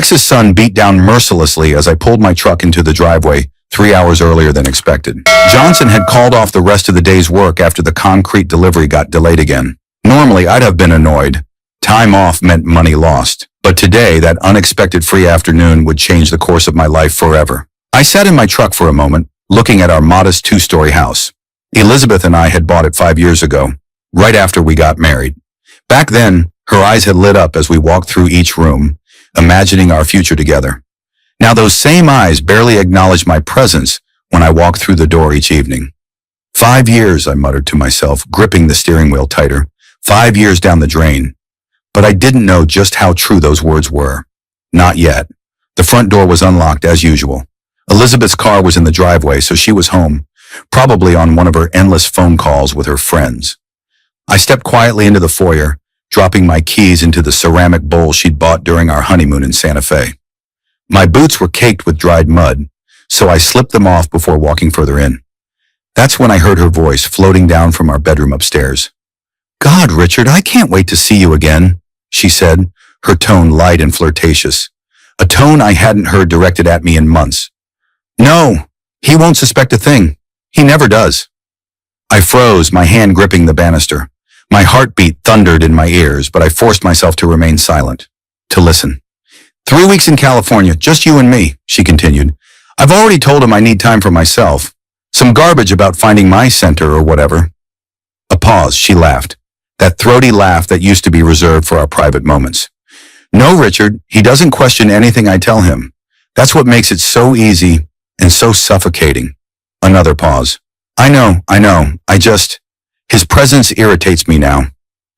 Alex's son beat down mercilessly as I pulled my truck into the driveway 3 hours earlier than expected. Johnson had called off the rest of the day's work after the concrete delivery got delayed again. Normally, I'd have been annoyed. Time off meant money lost. But today, that unexpected free afternoon would change the course of my life forever. I sat in my truck for a moment, looking at our modest 2-story house. Elizabeth and I had bought it 5 years ago, right after we got married. Back then, her eyes had lit up as we walked through each room, imagining our future together. Now those same eyes barely acknowledged my presence when I walked through the door each evening. 5 years, I muttered to myself, gripping the steering wheel tighter. 5 years down the drain. But I didn't know just how true those words were. Not yet. The front door was unlocked as usual. Elizabeth's car was in the driveway, so she was home, probably on one of her endless phone calls with her friends. I stepped quietly into the foyer, dropping my keys into the ceramic bowl she'd bought during our honeymoon in Santa Fe. My boots were caked with dried mud, so I slipped them off before walking further in. That's when I heard her voice floating down from our bedroom upstairs. "God, Richard, I can't wait to see you again," she said, her tone light and flirtatious, a tone I hadn't heard directed at me in months. "No, he won't suspect a thing. He never does." I froze, my hand gripping the banister. My heartbeat thundered in my ears, but I forced myself to remain silent, to listen. 3 weeks in California, just you and me," she continued. "I've already told him I need time for myself. Some garbage about finding my center or whatever." A pause, she laughed. That throaty laugh that used to be reserved for our private moments. "No, Richard, he doesn't question anything I tell him. That's what makes it so easy and so suffocating." Another pause. I know, his presence irritates me now.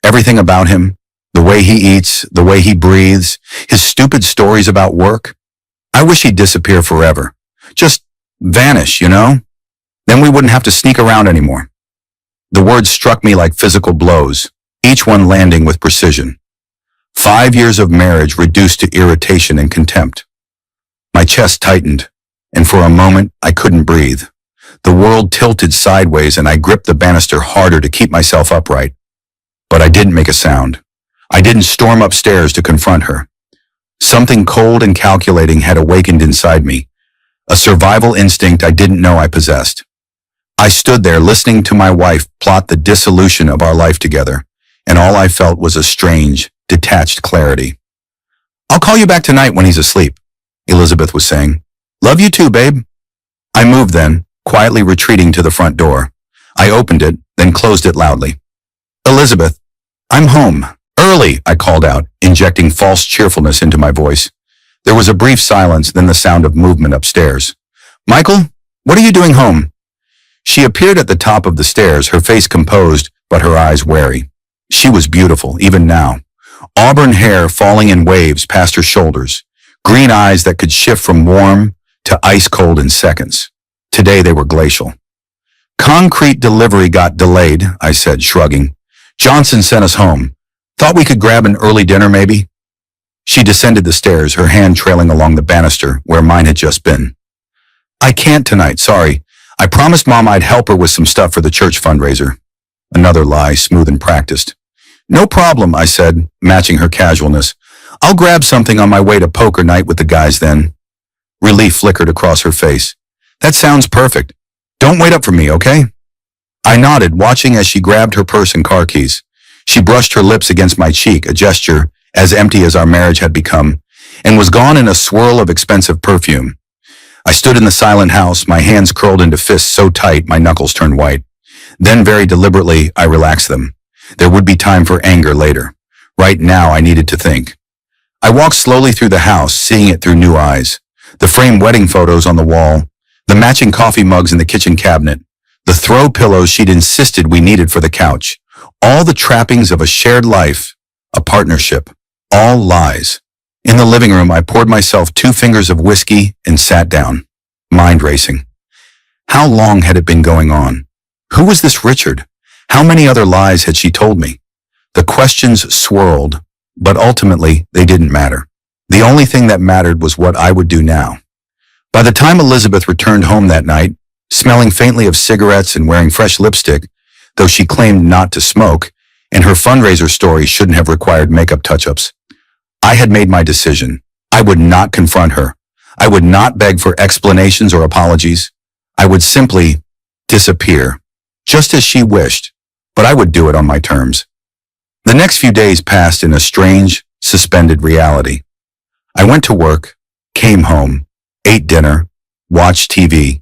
Everything about him, the way he eats, the way he breathes, his stupid stories about work. I wish he'd disappear forever. Just vanish, you know? Then we wouldn't have to sneak around anymore. The words struck me like physical blows, each one landing with precision. 5 years of marriage reduced to irritation and contempt. My chest tightened, and for a moment I couldn't breathe. The world tilted sideways and I gripped the banister harder to keep myself upright. But I didn't make a sound. I didn't storm upstairs to confront her. Something cold and calculating had awakened inside me, a survival instinct I didn't know I possessed. I stood there listening to my wife plot the dissolution of our life together, and all I felt was a strange, detached clarity. "I'll call you back tonight when he's asleep," Elizabeth was saying. "Love you too, babe." I moved then, quietly retreating to the front door. I opened it, then closed it loudly. "Elizabeth, I'm home. Early," I called out, injecting false cheerfulness into my voice. There was a brief silence, then the sound of movement upstairs. "Michael, what are you doing home?" She appeared at the top of the stairs, her face composed, but her eyes wary. She was beautiful, even now. Auburn hair falling in waves past her shoulders, green eyes that could shift from warm to ice cold in seconds. Today they were glacial. "Concrete delivery got delayed," I said, shrugging. "Johnson sent us home. Thought we could grab an early dinner, maybe?" She descended the stairs, her hand trailing along the banister where mine had just been. "I can't tonight, sorry. I promised Mom I'd help her with some stuff for the church fundraiser." Another lie, smooth and practiced. "No problem," I said, matching her casualness. "I'll grab something on my way to poker night with the guys then." Relief flickered across her face. "That sounds perfect. Don't wait up for me, okay?" I nodded, watching as she grabbed her purse and car keys. She brushed her lips against my cheek, a gesture as empty as our marriage had become, and was gone in a swirl of expensive perfume. I stood in the silent house, my hands curled into fists so tight my knuckles turned white. Then very deliberately, I relaxed them. There would be time for anger later. Right now, I needed to think. I walked slowly through the house, seeing it through new eyes. The framed wedding photos on the wall, the matching coffee mugs in the kitchen cabinet, the throw pillows she'd insisted we needed for the couch. All the trappings of a shared life, a partnership, all lies. In the living room, I poured myself 2 fingers of whiskey and sat down, mind racing. How long had it been going on? Who was this Richard? How many other lies had she told me? The questions swirled, but ultimately they didn't matter. The only thing that mattered was what I would do now. By the time Elizabeth returned home that night, smelling faintly of cigarettes and wearing fresh lipstick, though she claimed not to smoke, and her fundraiser story shouldn't have required makeup touch-ups, I had made my decision. I would not confront her. I would not beg for explanations or apologies. I would simply disappear, just as she wished, but I would do it on my terms. The next few days passed in a strange, suspended reality. I went to work, came home, ate dinner, watched TV,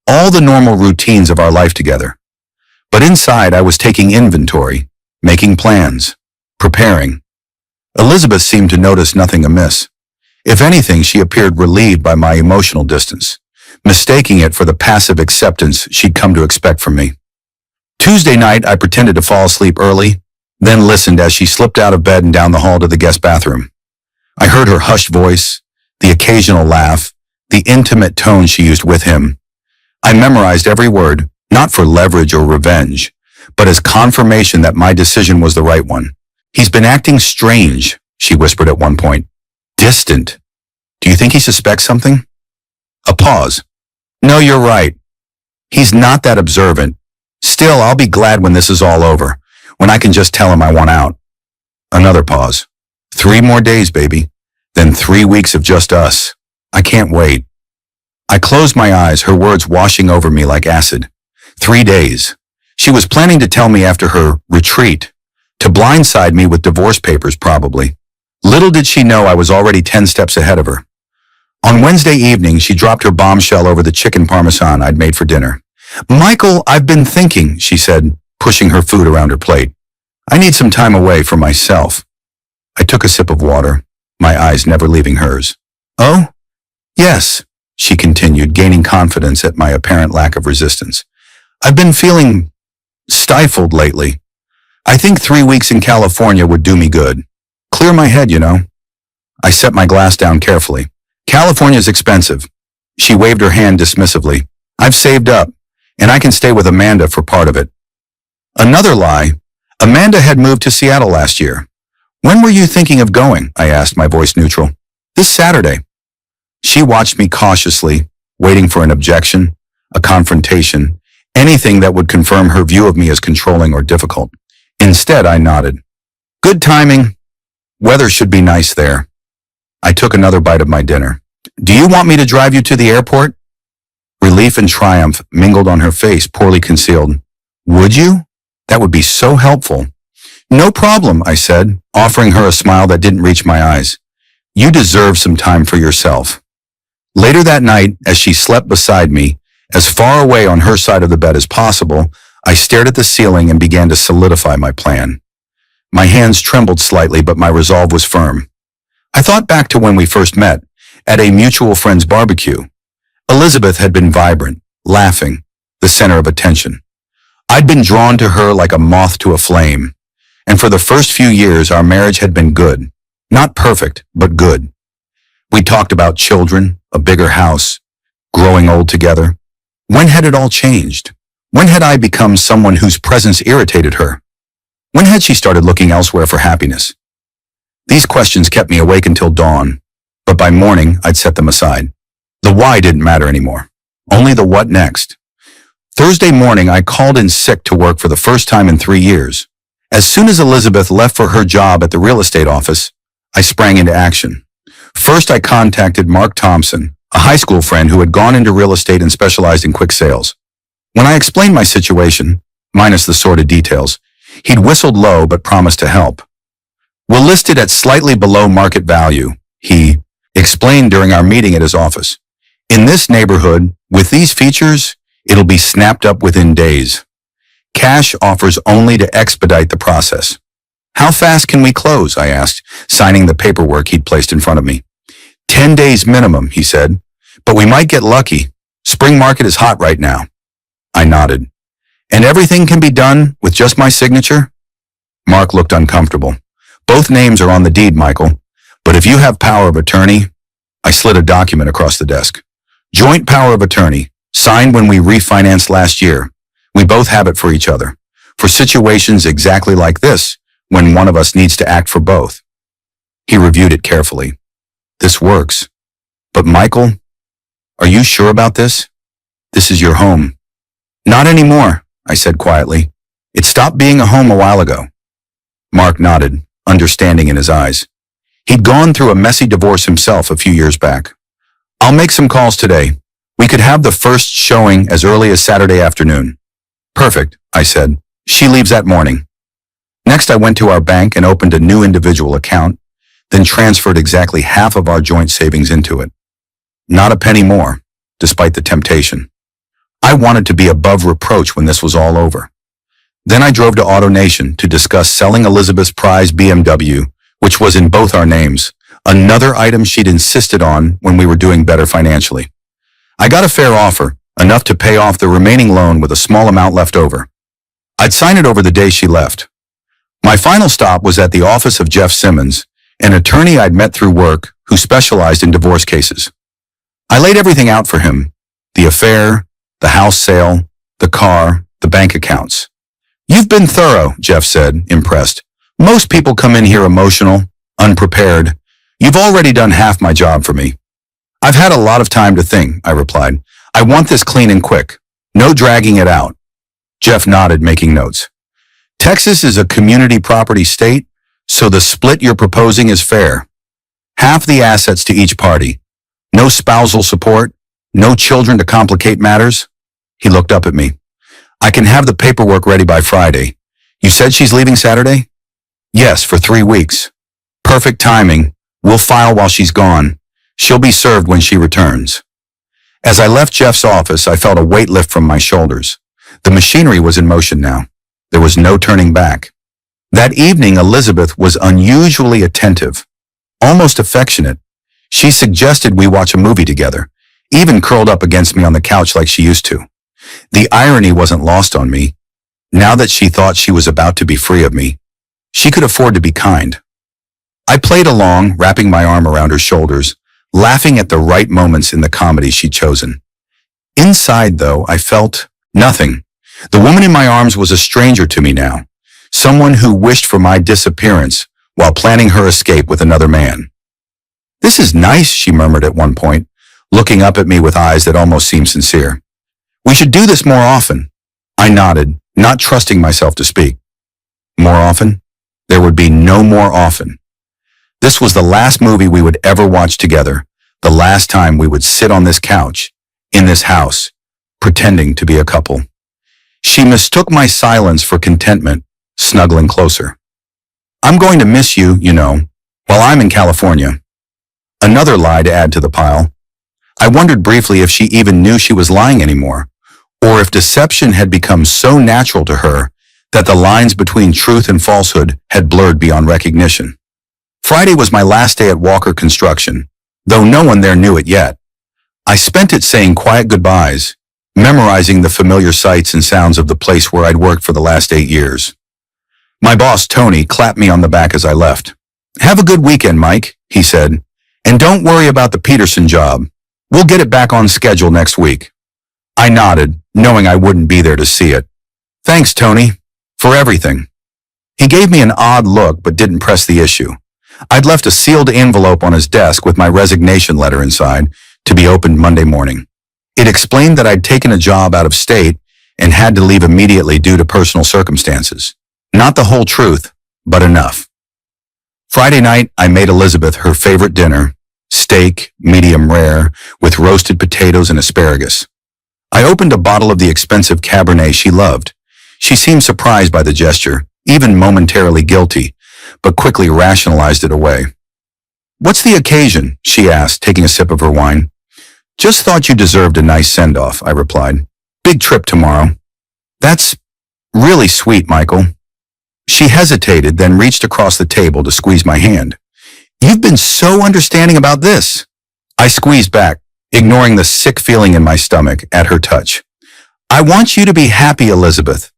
all the normal routines of our life together. But inside I was taking inventory, making plans, preparing. Elizabeth seemed to notice nothing amiss. If anything, she appeared relieved by my emotional distance, mistaking it for the passive acceptance she'd come to expect from me. Tuesday night, I pretended to fall asleep early, then listened as she slipped out of bed and down the hall to the guest bathroom. I heard her hushed voice, the occasional laugh, the intimate tone she used with him. I memorized every word, not for leverage or revenge, but as confirmation that my decision was the right one. He's been acting strange, she whispered at one point. Distant. Do you think he suspects something? A pause. No, you're right. He's not that observant. Still, I'll be glad when this is all over, when I can just tell him I want out. Another pause. 3 more days, baby. Then 3 weeks of just us. I can't wait. I closed my eyes, her words washing over me like acid. 3 days. She was planning to tell me after her retreat, to blindside me with divorce papers probably. Little did she know I was already 10 steps ahead of her. On Wednesday evening, she dropped her bombshell over the chicken parmesan I'd made for dinner. Michael, I've been thinking, she said, pushing her food around her plate. I need some time away for myself. I took a sip of water, my eyes never leaving hers. Oh? Yes, she continued, gaining confidence at my apparent lack of resistance. I've been feeling stifled lately. I think 3 weeks in California would do me good. Clear my head, you know. I set my glass down carefully. California's expensive. She waved her hand dismissively. I've saved up, and I can stay with Amanda for part of it. Another lie. Amanda had moved to Seattle last year. When were you thinking of going? I asked, my voice neutral. This Saturday. She watched me cautiously, waiting for an objection, a confrontation, anything that would confirm her view of me as controlling or difficult. Instead, I nodded. Good timing. Weather should be nice there. I took another bite of my dinner. Do you want me to drive you to the airport? Relief and triumph mingled on her face, poorly concealed. Would you? That would be so helpful. No problem, I said, offering her a smile that didn't reach my eyes. You deserve some time for yourself. Later that night, as she slept beside me, as far away on her side of the bed as possible, I stared at the ceiling and began to solidify my plan. My hands trembled slightly, but my resolve was firm. I thought back to when we first met, at a mutual friend's barbecue. Elizabeth had been vibrant, laughing, the center of attention. I'd been drawn to her like a moth to a flame, and for the first few years our marriage had been good. Not perfect, but good. We talked about children, a bigger house, growing old together. When had it all changed? When had I become someone whose presence irritated her? When had she started looking elsewhere for happiness? These questions kept me awake until dawn, but by morning I'd set them aside. The why didn't matter anymore, only the what next. Thursday morning I called in sick to work for the first time in 3 years. As soon as Elizabeth left for her job at the real estate office, I sprang into action. First I contacted Mark Thompson, a high school friend who had gone into real estate and specialized in quick sales. When I explained my situation, minus the sordid details, he'd whistled low but promised to help. We're listed at slightly below market value, he explained during our meeting at his office. In this neighborhood, with these features, it'll be snapped up within days. Cash offers only to expedite the process. How fast can we close? I asked, signing the paperwork he'd placed in front of me. 10 days minimum, he said, but we might get lucky. Spring market is hot right now. I nodded. And everything can be done with just my signature? Mark looked uncomfortable. Both names are on the deed, Michael, but if you have power of attorney, I slid a document across the desk. Joint power of attorney, signed when we refinanced last year. We both have it for each other, for situations exactly like this, when one of us needs to act for both. He reviewed it carefully. This works. But Michael, are you sure about this? This is your home. Not anymore, I said quietly. It stopped being a home a while ago. Mark nodded, understanding in his eyes. He'd gone through a messy divorce himself a few years back. I'll make some calls today. We could have the first showing as early as Saturday afternoon. Perfect, I said. She leaves that morning. Next, I went to our bank and opened a new individual account, then transferred exactly half of our joint savings into it. Not a penny more, despite the temptation. I wanted to be above reproach when this was all over. Then I drove to AutoNation to discuss selling Elizabeth's prized BMW, which was in both our names, another item she'd insisted on when we were doing better financially. I got a fair offer, enough to pay off the remaining loan with a small amount left over. I'd sign it over the day she left. My final stop was at the office of Jeff Simmons, an attorney I'd met through work who specialized in divorce cases. I laid everything out for him, the affair, the house sale, the car, the bank accounts. You've been thorough, Jeff said, impressed. Most people come in here emotional, unprepared. You've already done half my job for me. I've had a lot of time to think, I replied. I want this clean and quick. No dragging it out. Jeff nodded, making notes. Texas is a community property state, so the split you're proposing is fair. Half the assets to each party. No spousal support, no children to complicate matters. He looked up at me. I can have the paperwork ready by Friday. You said she's leaving Saturday? Yes, for 3 weeks. Perfect timing. We'll file while she's gone. She'll be served when she returns. As I left Jeff's office, I felt a weight lift from my shoulders. The machinery was in motion now. There was no turning back. That evening, Elizabeth was unusually attentive, almost affectionate. She suggested we watch a movie together, even curled up against me on the couch like she used to. The irony wasn't lost on me. Now that she thought she was about to be free of me, she could afford to be kind. I played along, wrapping my arm around her shoulders, laughing at the right moments in the comedy she'd chosen. Inside, though, I felt nothing. The woman in my arms was a stranger to me now, someone who wished for my disappearance while planning her escape with another man. This is nice, she murmured at one point, looking up at me with eyes that almost seemed sincere. We should do this more often. I nodded, not trusting myself to speak. More often? There would be no more often. This was the last movie we would ever watch together, the last time we would sit on this couch, in this house, pretending to be a couple. She mistook my silence for contentment, snuggling closer. I'm going to miss you, you know, while I'm in California. Another lie to add to the pile. I wondered briefly if she even knew she was lying anymore, or if deception had become so natural to her that the lines between truth and falsehood had blurred beyond recognition. Friday was my last day at Walker Construction, though no one there knew it yet. I spent it saying quiet goodbyes, memorizing the familiar sights and sounds of the place where I'd worked for the last 8 years. My boss, Tony, clapped me on the back as I left. Have a good weekend, Mike, he said, and don't worry about the Peterson job. We'll get it back on schedule next week. I nodded, knowing I wouldn't be there to see it. Thanks, Tony, for everything. He gave me an odd look but didn't press the issue. I'd left a sealed envelope on his desk with my resignation letter inside to be opened Monday morning. It explained that I'd taken a job out of state and had to leave immediately due to personal circumstances. Not the whole truth, but enough. Friday night, I made Elizabeth her favorite dinner, steak, medium rare, with roasted potatoes and asparagus. I opened a bottle of the expensive Cabernet she loved. She seemed surprised by the gesture, even momentarily guilty, but quickly rationalized it away. What's the occasion? She asked, taking a sip of her wine. Just thought you deserved a nice send-off, I replied. Big trip tomorrow. That's really sweet, Michael. She hesitated, then reached across the table to squeeze my hand. You've been so understanding about this. I squeezed back, ignoring the sick feeling in my stomach at her touch. I want you to be happy, Elizabeth.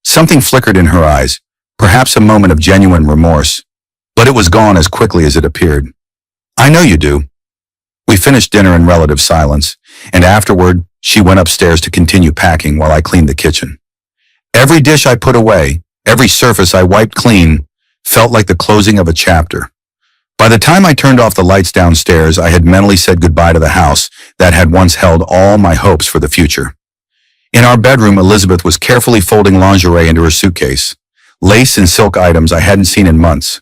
Something flickered in her eyes, perhaps a moment of genuine remorse, but it was gone as quickly as it appeared. I know you do. We finished dinner in relative silence, and afterward, she went upstairs to continue packing while I cleaned the kitchen. Every dish I put away, every surface I wiped clean, felt like the closing of a chapter. By the time I turned off the lights downstairs, I had mentally said goodbye to the house that had once held all my hopes for the future. In our bedroom, Elizabeth was carefully folding lingerie into her suitcase, lace and silk items I hadn't seen in months.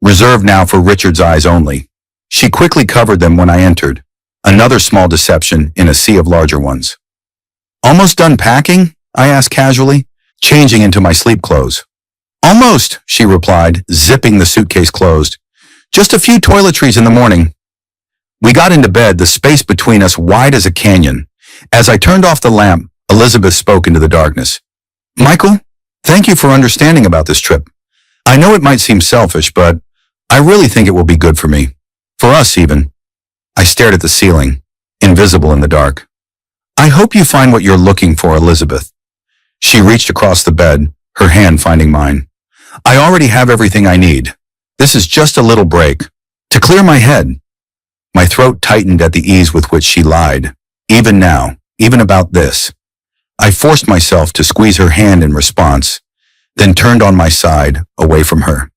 reserved now for Richard's eyes only. She quickly covered them when I entered. Another small deception in a sea of larger ones. Almost done packing? I asked casually, changing into my sleep clothes. Almost, she replied, zipping the suitcase closed. Just a few toiletries in the morning. We got into bed, the space between us wide as a canyon. As I turned off the lamp, Elizabeth spoke into the darkness. Michael, thank you for understanding about this trip. I know it might seem selfish, but I really think it will be good for me. For us, even. I stared at the ceiling, invisible in the dark. I hope you find what you're looking for, Elizabeth. She reached across the bed, her hand finding mine. I already have everything I need. This is just a little break. To clear my head. My throat tightened at the ease with which she lied. Even now, even about this. I forced myself to squeeze her hand in response, then turned on my side, away from her.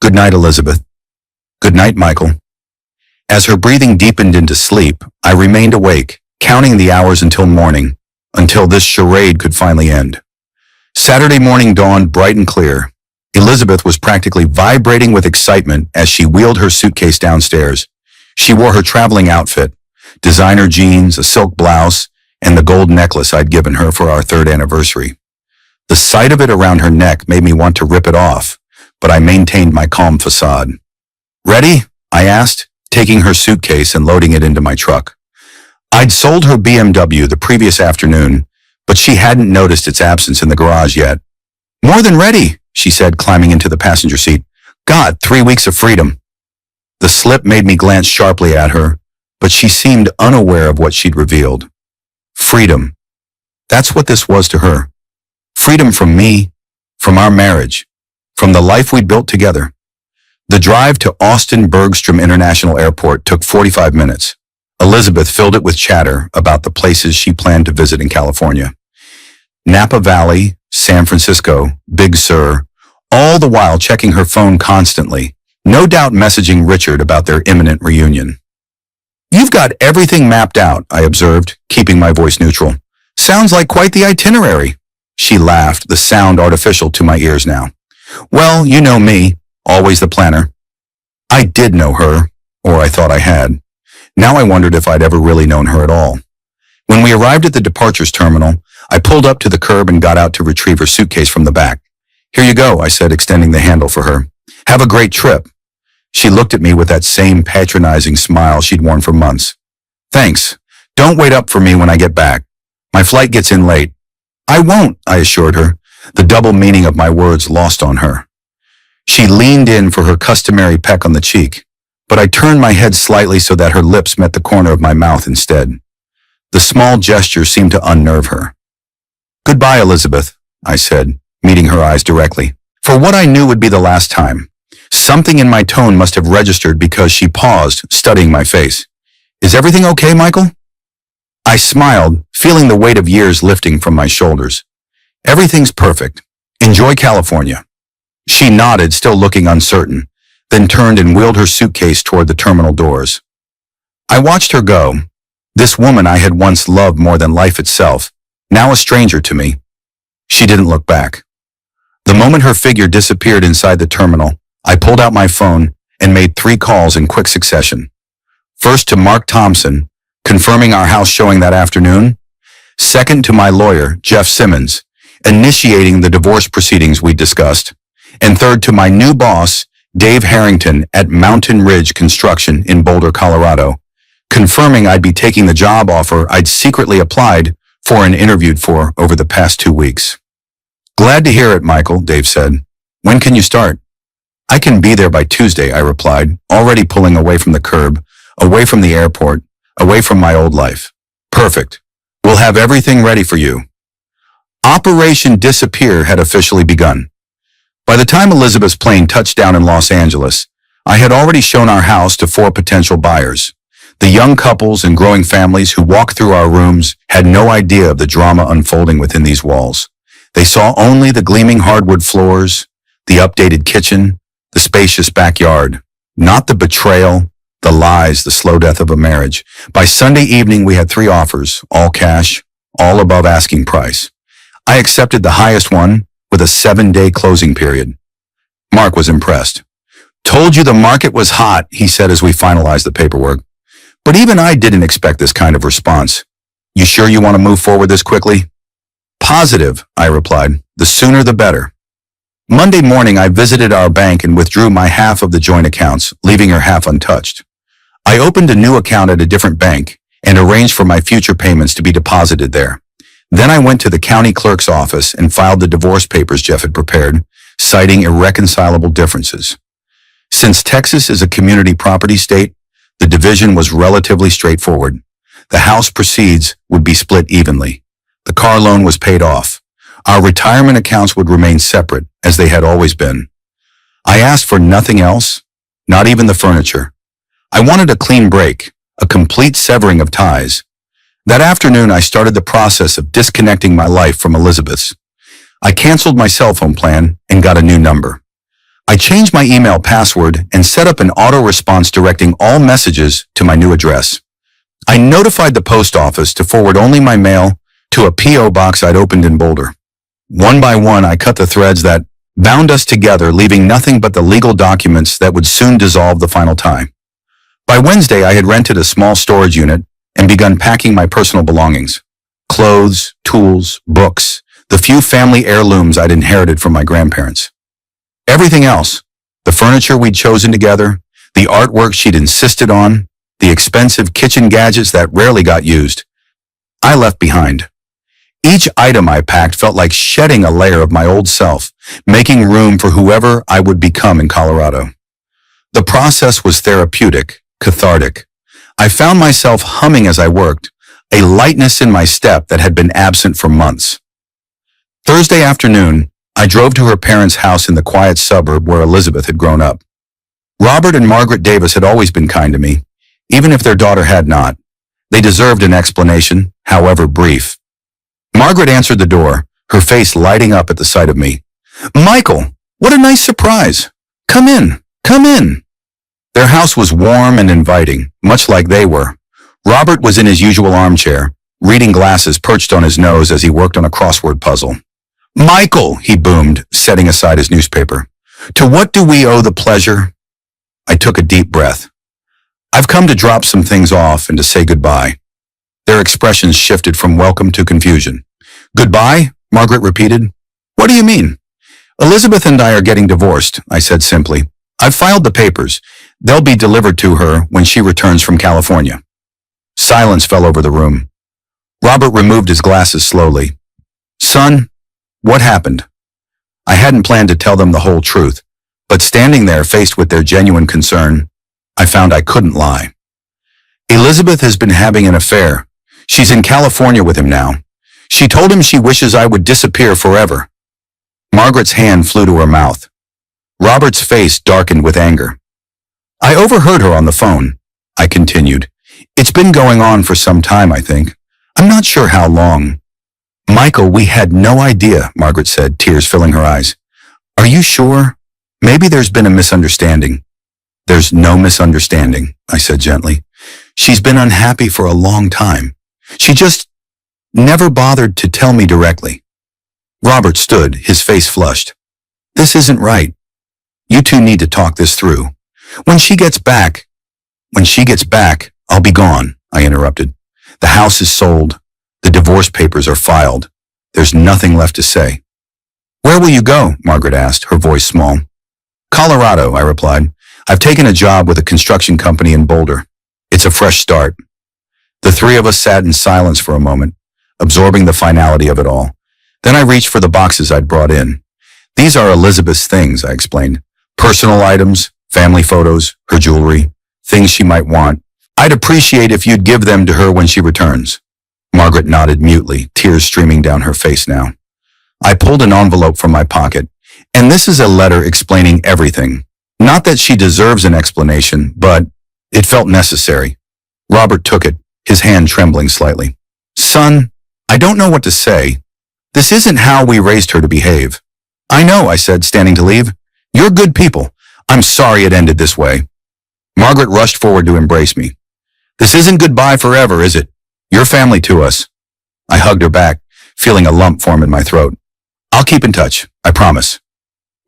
Good night, Elizabeth. Good night, Michael. As her breathing deepened into sleep, I remained awake, counting the hours until morning, until this charade could finally end. Saturday morning dawned bright and clear. Elizabeth was practically vibrating with excitement as she wheeled her suitcase downstairs. She wore her traveling outfit, designer jeans, a silk blouse, and the gold necklace I'd given her for our 3rd anniversary. The sight of it around her neck made me want to rip it off, but I maintained my calm facade. Ready? I asked, taking her suitcase and loading it into my truck. I'd sold her BMW the previous afternoon, but she hadn't noticed its absence in the garage yet. More than ready, she said, climbing into the passenger seat. God, 3 weeks of freedom. The slip made me glance sharply at her, but she seemed unaware of what she'd revealed. Freedom. That's what this was to her. Freedom from me, from our marriage, from the life we'd built together. The drive to Austin Bergstrom International Airport took 45 minutes. Elizabeth filled it with chatter about the places she planned to visit in California. Napa Valley, San Francisco, Big Sur, all the while checking her phone constantly, no doubt messaging Richard about their imminent reunion. You've got everything mapped out, I observed, keeping my voice neutral. Sounds like quite the itinerary. She laughed, the sound artificial to my ears now. Well, you know me, always the planner. I did know her, or I thought I had. Now I wondered if I'd ever really known her at all. When we arrived at the departures terminal, I pulled up to the curb and got out to retrieve her suitcase from the back. Here you go, I said, extending the handle for her. Have a great trip. She looked at me with that same patronizing smile she'd worn for months. Thanks. Don't wait up for me when I get back. My flight gets in late. I won't, I assured her, the double meaning of my words lost on her. She leaned in for her customary peck on the cheek, but I turned my head slightly so that her lips met the corner of my mouth instead. The small gesture seemed to unnerve her. Goodbye, Elizabeth, I said, meeting her eyes directly. For what I knew would be the last time. Something in my tone must have registered because she paused, studying my face. Is everything okay, Michael? I smiled, feeling the weight of years lifting from my shoulders. Everything's perfect. Enjoy California. She nodded, still looking uncertain, then turned and wheeled her suitcase toward the terminal doors. I watched her go. This woman I had once loved more than life itself, now a stranger to me. She didn't look back. The moment her figure disappeared inside the terminal, I pulled out my phone and made 3 calls in quick succession. First to Mark Thompson, confirming our house showing that afternoon. Second to my lawyer, Jeff Simmons, initiating the divorce proceedings we discussed. And third to my new boss, Dave Harrington at Mountain Ridge Construction in Boulder, Colorado, confirming I'd be taking the job offer I'd secretly applied for and interviewed for over the past 2 weeks. Glad to hear it, Michael, Dave said. When can you start? I can be there by Tuesday, I replied, already pulling away from the curb, away from the airport, away from my old life. Perfect. We'll have everything ready for you. Operation Disappear had officially begun. By the time Elizabeth's plane touched down in Los Angeles, I had already shown our house to 4 potential buyers. The young couples and growing families who walked through our rooms had no idea of the drama unfolding within these walls. They saw only the gleaming hardwood floors, the updated kitchen, the spacious backyard, not the betrayal, the lies, the slow death of a marriage. By Sunday evening, we had 3 offers, all cash, all above asking price. I accepted the highest one with a 7-day closing period. Mark was impressed. Told you the market was hot, he said as we finalized the paperwork. But even I didn't expect this kind of response. You sure you want to move forward this quickly? Positive, I replied. The sooner the better. Monday morning, I visited our bank and withdrew my half of the joint accounts, leaving her half untouched. I opened a new account at a different bank and arranged for my future payments to be deposited there. Then I went to the county clerk's office and filed the divorce papers Jeff had prepared, citing irreconcilable differences. Since Texas is a community property state, the division was relatively straightforward. The house proceeds would be split evenly. The car loan was paid off. Our retirement accounts would remain separate, as they had always been. I asked for nothing else, not even the furniture. I wanted a clean break, a complete severing of ties. That afternoon, I started the process of disconnecting my life from Elizabeth's. I canceled my cell phone plan and got a new number. I changed my email password and set up an auto response directing all messages to my new address. I notified the post office to forward only my mail to a P.O. box I'd opened in Boulder. One by one, I cut the threads that bound us together, leaving nothing but the legal documents that would soon dissolve the final tie. By Wednesday, I had rented a small storage unit and begun packing my personal belongings. Clothes, tools, books, the few family heirlooms I'd inherited from my grandparents. Everything else, the furniture we'd chosen together, the artwork she'd insisted on, the expensive kitchen gadgets that rarely got used, I left behind. Each item I packed felt like shedding a layer of my old self, making room for whoever I would become in Colorado. The process was therapeutic, cathartic. I found myself humming as I worked, a lightness in my step that had been absent for months. Thursday afternoon, I drove to her parents' house in the quiet suburb where Elizabeth had grown up. Robert and Margaret Davis had always been kind to me, even if their daughter had not. They deserved an explanation, however brief. Margaret answered the door, her face lighting up at the sight of me. "Michael, what a nice surprise. Come in, come in." Their house was warm and inviting, much like they were. Robert was in his usual armchair, reading glasses perched on his nose as he worked on a crossword puzzle. "Michael," he boomed, setting aside his newspaper. "To what do we owe the pleasure?" I took a deep breath. "I've come to drop some things off and to say goodbye." Their expressions shifted from welcome to confusion. "Goodbye?" Margaret repeated. "What do you mean?" "Elizabeth and I are getting divorced," I said simply. "I've filed the papers. They'll be delivered to her when she returns from California." Silence fell over the room. Robert removed his glasses slowly. "Son, what happened?" I hadn't planned to tell them the whole truth, but standing there faced with their genuine concern, I found I couldn't lie. "Elizabeth has been having an affair. She's in California with him now. She told him she wishes I would disappear forever." Margaret's hand flew to her mouth. Robert's face darkened with anger. "I overheard her on the phone," I continued. "It's been going on for some time, I think. I'm not sure how long." "Michael, we had no idea," Margaret said, tears filling her eyes. "Are you sure? Maybe there's been a misunderstanding." "There's no misunderstanding," I said gently. "She's been unhappy for a long time. She just never bothered to tell me directly." Robert stood, his face flushed. "This isn't right. You two need to talk this through. When she gets back, I'll be gone," I interrupted. "The house is sold. The divorce papers are filed. There's nothing left to say." "Where will you go?" Margaret asked, her voice small. "Colorado," I replied. "I've taken a job with a construction company in Boulder. It's a fresh start." The three of us sat in silence for a moment, absorbing the finality of it all. Then I reached for the boxes I'd brought in. "These are Elizabeth's things," I explained. "Personal items, family photos, her jewelry, things she might want. I'd appreciate if you'd give them to her when she returns." Margaret nodded mutely, tears streaming down her face now. I pulled an envelope from my pocket, and this is a letter explaining everything. Not that she deserves an explanation, but it felt necessary. Robert took it, his hand trembling slightly. "Son, I don't know what to say. This isn't how we raised her to behave." "I know," I said, standing to leave. "You're good people. I'm sorry it ended this way." Margaret rushed forward to embrace me. "This isn't goodbye forever, is it? You're family to us." I hugged her back, feeling a lump form in my throat. "I'll keep in touch, I promise."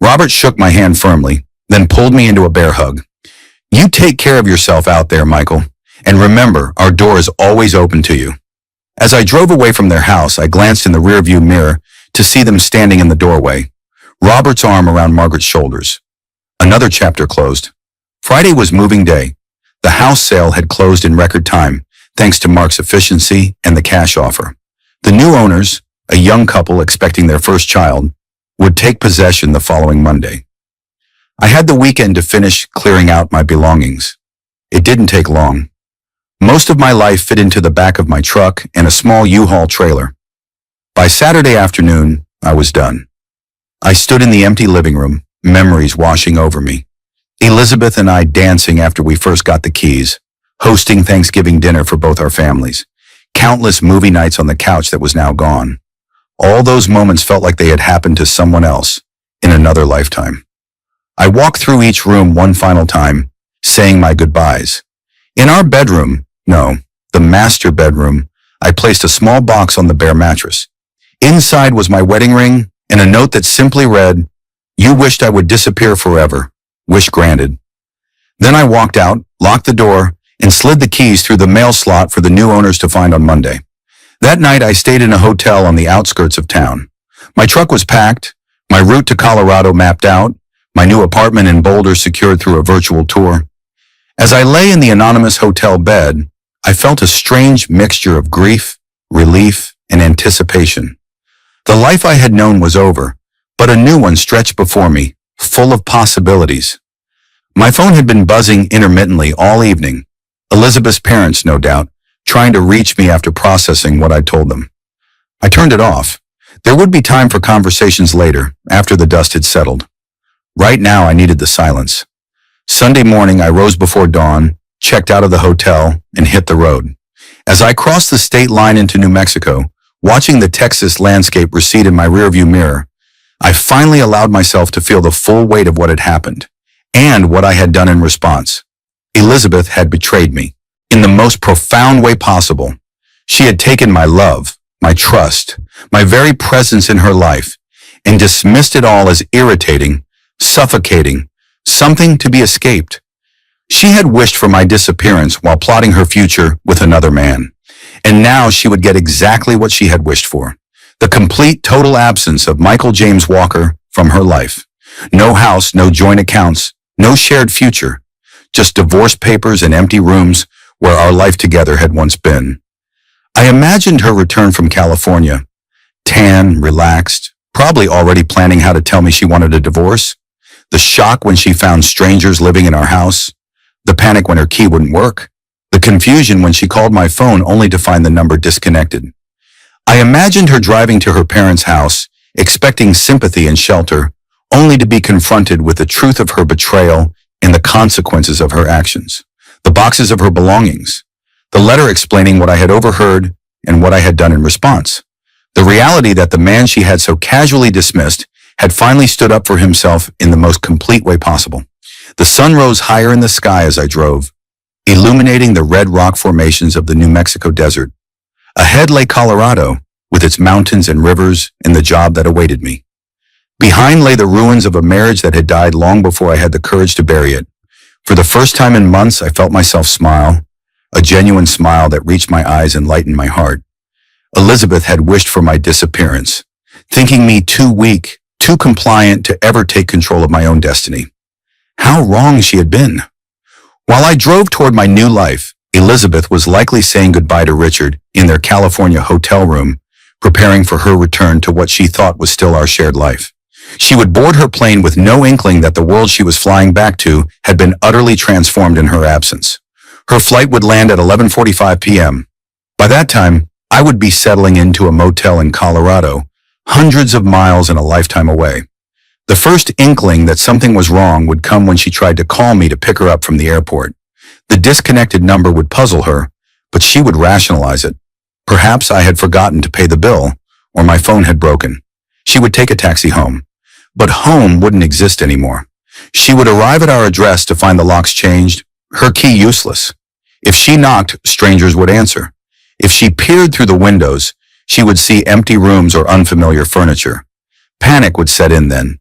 Robert shook my hand firmly, then pulled me into a bear hug. You take care of yourself out there, Michael. And remember, our door is always open to you. As I drove away from their house, I glanced in the rearview mirror to see them standing in the doorway, Robert's arm around Margaret's shoulders. Another chapter closed. Friday was moving day. The house sale had closed in record time, thanks to Mark's efficiency and the cash offer. The new owners, a young couple expecting their first child, would take possession the following Monday. I had the weekend to finish clearing out my belongings. It didn't take long. Most of my life fit into the back of my truck and a small U-Haul trailer. By Saturday afternoon, I was done. I stood in the empty living room, memories washing over me. Elizabeth and I dancing after we first got the keys, hosting Thanksgiving dinner for both our families, countless movie nights on the couch that was now gone. All those moments felt like they had happened to someone else in another lifetime. I walked through each room one final time, saying my goodbyes. In our bedroom, no, the master bedroom, I placed a small box on the bare mattress. Inside was my wedding ring and a note that simply read, "You wished I would disappear forever. Wish granted." Then I walked out, locked the door, and slid the keys through the mail slot for the new owners to find on Monday. That night I stayed in a hotel on the outskirts of town. My truck was packed, my route to Colorado mapped out, my new apartment in Boulder secured through a virtual tour. As I lay in the anonymous hotel bed, I felt a strange mixture of grief, relief, and anticipation. The life I had known was over, but a new one stretched before me, full of possibilities. My phone had been buzzing intermittently all evening. Elizabeth's parents, no doubt, trying to reach me after processing what I told them. I turned it off. There would be time for conversations later, after the dust had settled. Right now, I needed the silence. Sunday morning, I rose before dawn, checked out of the hotel, and hit the road. As I crossed the state line into New Mexico, watching the Texas landscape recede in my rearview mirror, I finally allowed myself to feel the full weight of what had happened, and what I had done in response. Elizabeth had betrayed me, in the most profound way possible. She had taken my love, my trust, my very presence in her life, and dismissed it all as irritating, suffocating, something to be escaped. She had wished for my disappearance while plotting her future with another man. And now she would get exactly what she had wished for. The complete, total absence of Michael James Walker from her life. No house, no joint accounts, no shared future. Just divorce papers and empty rooms where our life together had once been. I imagined her return from California. Tan, relaxed, probably already planning how to tell me she wanted a divorce. The shock when she found strangers living in our house. The panic when her key wouldn't work. The confusion when she called my phone only to find the number disconnected. I imagined her driving to her parents' house, expecting sympathy and shelter, only to be confronted with the truth of her betrayal and the consequences of her actions. The boxes of her belongings. The letter explaining what I had overheard and what I had done in response. The reality that the man she had so casually dismissed had finally stood up for himself in the most complete way possible. The sun rose higher in the sky as I drove, illuminating the red rock formations of the New Mexico desert. Ahead lay Colorado, with its mountains and rivers and the job that awaited me. Behind lay the ruins of a marriage that had died long before I had the courage to bury it. For the first time in months, I felt myself smile, a genuine smile that reached my eyes and lightened my heart. Elizabeth had wished for my disappearance, thinking me too weak, too compliant to ever take control of my own destiny. How wrong she had been. While I drove toward my new life, Elizabeth was likely saying goodbye to Richard in their California hotel room, preparing for her return to what she thought was still our shared life. She would board her plane with no inkling that the world she was flying back to had been utterly transformed in her absence. Her flight would land at 11:45 p.m. By that time, I would be settling into a motel in Colorado, hundreds of miles and a lifetime away. The first inkling that something was wrong would come when she tried to call me to pick her up from the airport. The disconnected number would puzzle her, but she would rationalize it. Perhaps I had forgotten to pay the bill, or my phone had broken. She would take a taxi home. But home wouldn't exist anymore. She would arrive at our address to find the locks changed, her key useless. If she knocked, strangers would answer. If she peered through the windows, she would see empty rooms or unfamiliar furniture. Panic would set in then.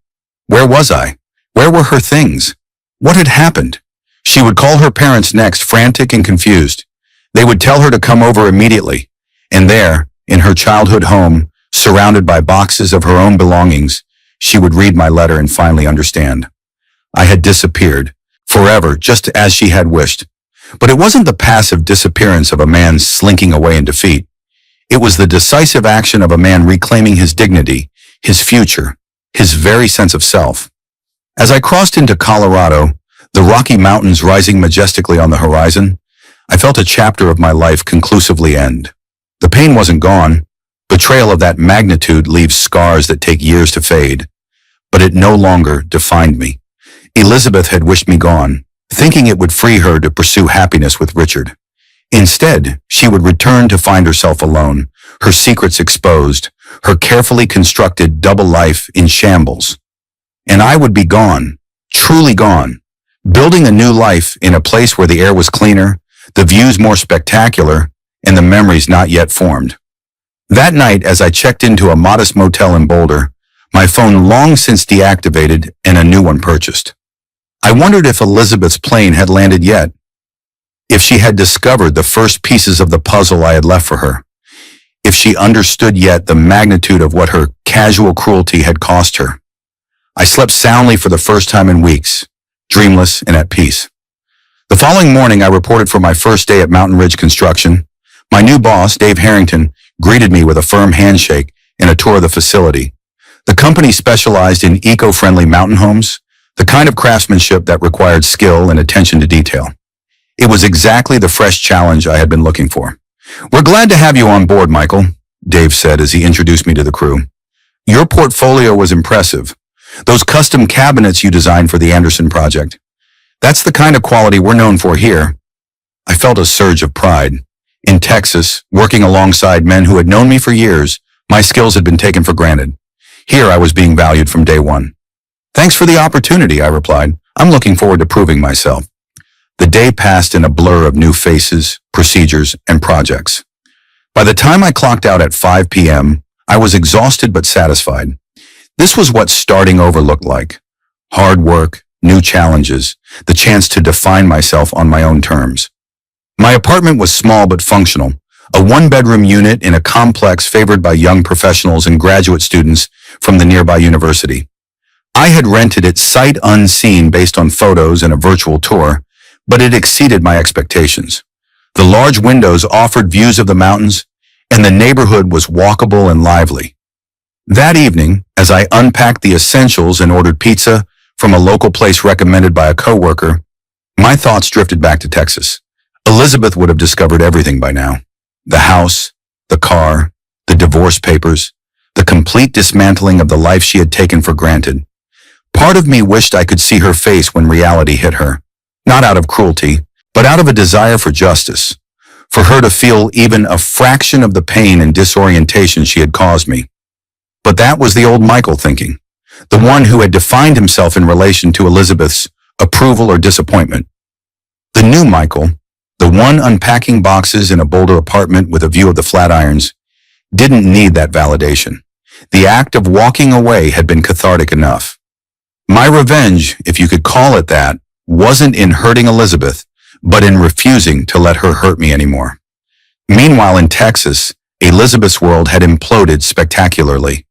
Where was I? Where Where were her things? What had happened? She would call her parents next, frantic and confused. They would tell her to come over immediately. And there, in her childhood home, surrounded by boxes of her own belongings, she would read my letter and finally understand. I had disappeared, forever, just as she had wished. But it wasn't the passive disappearance of a man slinking away in defeat. It was the decisive action of a man reclaiming his dignity, his future, his very sense of self. As I crossed into Colorado, the Rocky Mountains rising majestically on the horizon, I felt a chapter of my life conclusively end. The pain wasn't gone. Betrayal of that magnitude leaves scars that take years to fade. But it no longer defined me. Elizabeth had wished me gone, thinking it would free her to pursue happiness with Richard. Instead, she would return to find herself alone, her secrets exposed, her carefully constructed double life in shambles. And I would be gone, truly gone, building a new life in a place where the air was cleaner, the views more spectacular, and the memories not yet formed. That night, as I checked into a modest motel in Boulder, my phone long since deactivated and a new one purchased. I wondered if Elizabeth's plane had landed yet, if she had discovered the first pieces of the puzzle I had left for her, if she understood yet the magnitude of what her casual cruelty had cost her. I slept soundly for the first time in weeks, dreamless and at peace. The following morning, I reported for my first day at Mountain Ridge Construction. My new boss, Dave Harrington, greeted me with a firm handshake and a tour of the facility. The company specialized in eco-friendly mountain homes, the kind of craftsmanship that required skill and attention to detail. It was exactly the fresh challenge I had been looking for. "We're glad to have you on board, Michael," Dave said as he introduced me to the crew. "Your portfolio was impressive. Those custom cabinets you designed for the Anderson project. That's the kind of quality we're known for here." I felt a surge of pride. In Texas, working alongside men who had known me for years, my skills had been taken for granted. Here I was being valued from day one. "Thanks for the opportunity," I replied. "I'm looking forward to proving myself." The day passed in a blur of new faces, procedures, and projects. By the time I clocked out at 5 p.m., I was exhausted but satisfied. This was what starting over looked like. Hard work, new challenges, the chance to define myself on my own terms. My apartment was small but functional, a one-bedroom unit in a complex favored by young professionals and graduate students from the nearby university. I had rented it sight unseen based on photos and a virtual tour, but it exceeded my expectations. The large windows offered views of the mountains, and the neighborhood was walkable and lively. That evening, as I unpacked the essentials and ordered pizza from a local place recommended by a coworker, my thoughts drifted back to Texas. Elizabeth would have discovered everything by now. The house, the car, the divorce papers, the complete dismantling of the life she had taken for granted. Part of me wished I could see her face when reality hit her, not out of cruelty, but out of a desire for justice, for her to feel even a fraction of the pain and disorientation she had caused me. But that was the old Michael thinking, the one who had defined himself in relation to Elizabeth's approval or disappointment. The new Michael, the one unpacking boxes in a Boulder apartment with a view of the Flatirons, didn't need that validation. The act of walking away had been cathartic enough. My revenge, if you could call it that, wasn't in hurting Elizabeth, but in refusing to let her hurt me anymore. Meanwhile, in Texas, Elizabeth's world had imploded spectacularly.